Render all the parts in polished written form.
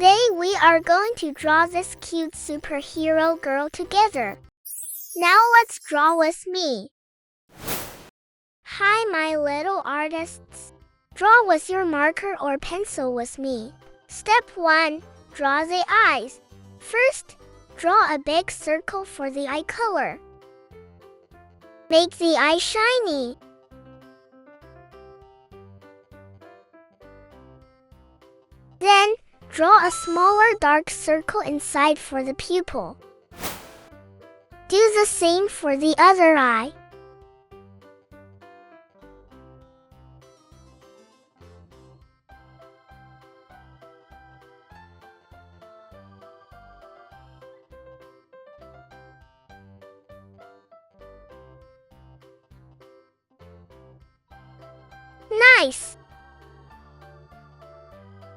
Today we are going to draw this cute superhero girl together. Now let's draw with me. Hi my little artists. Draw with your marker or pencil with me. Step 1. Draw the eyes. First, draw a big circle for the eye color. Make the eye shiny. Then, draw a smaller dark circle inside for the pupil. Do the same for the other eye. Nice!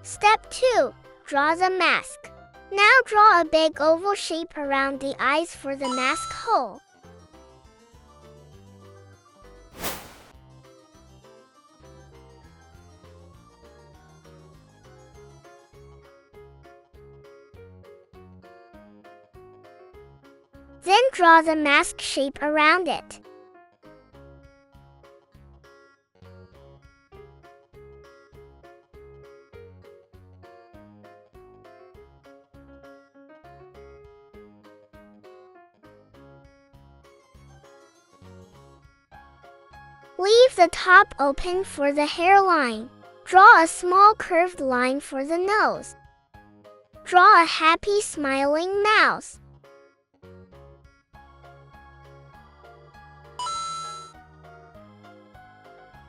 Step 2. Draw the mask. Now draw a big oval shape around the eyes for the mask hole. Then draw the mask shape around it. Leave the top open for the hairline. Draw a small curved line for the nose. Draw a happy smiling mouth.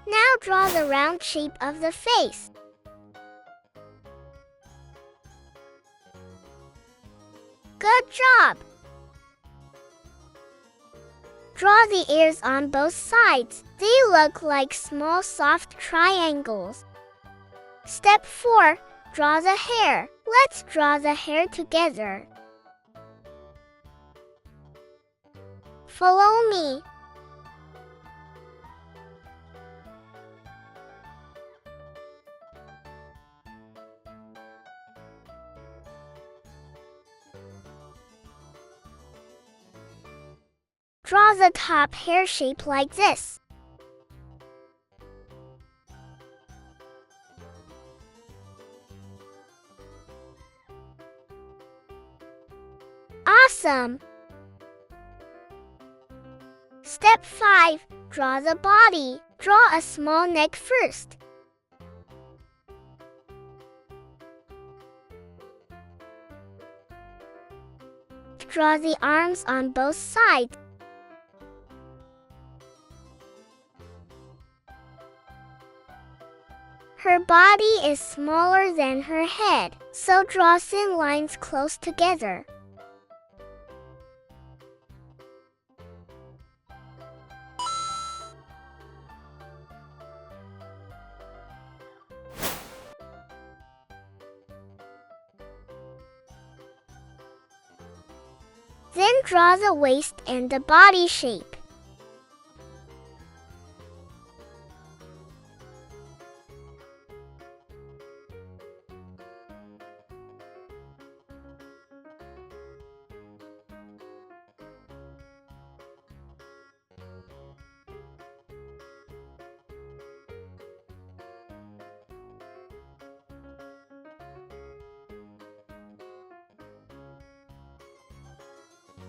Now draw the round shape of the face. Good job! Draw the ears on both sides. They look like small soft triangles. Step 4. Draw the hair. Let's draw the hair together. Follow me. Draw the top hair shape like this. Awesome! Step 5. Draw the body. Draw a small neck first. Draw the arms on both sides. Her body is smaller than her head, so draw thin lines close together. Then draw the waist and the body shape.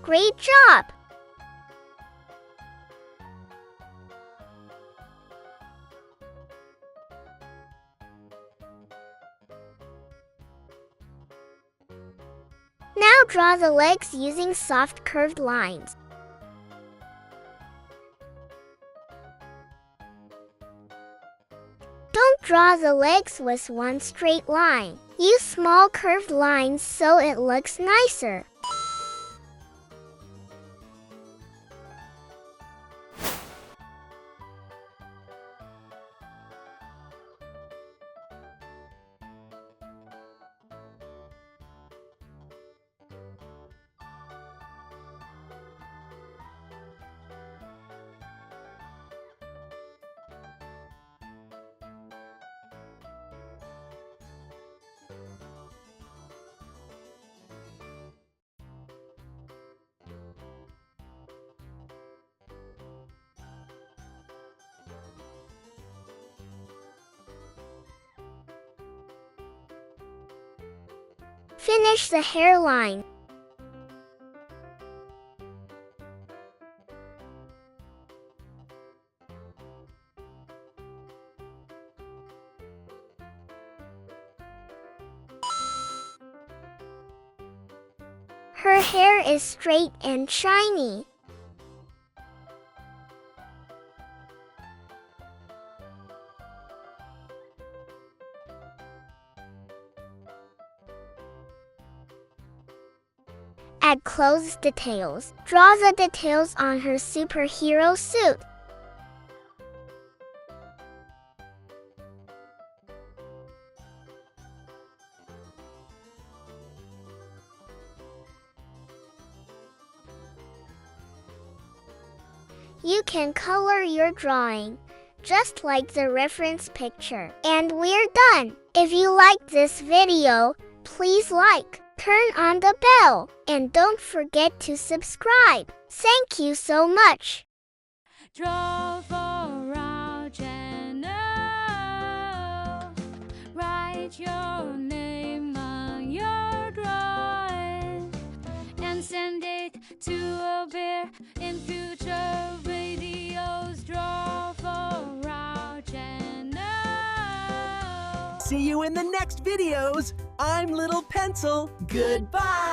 Great job! Now draw the legs using soft curved lines. Don't draw the legs with one straight line. Use small curved lines so it looks nicer. Finish the hairline. Her hair is straight and shiny. Add clothes details. Draw the details on her superhero suit. You can color your drawing, just like the reference picture. And we're done! If you liked this video, please like, turn on the bell, and don't forget to subscribe. Thank you so much! Draw for our channel. Write your name on your drawing and send it to a bear in future videos. Draw for our channel. See you in the next videos. I'm Little Pencil. Goodbye.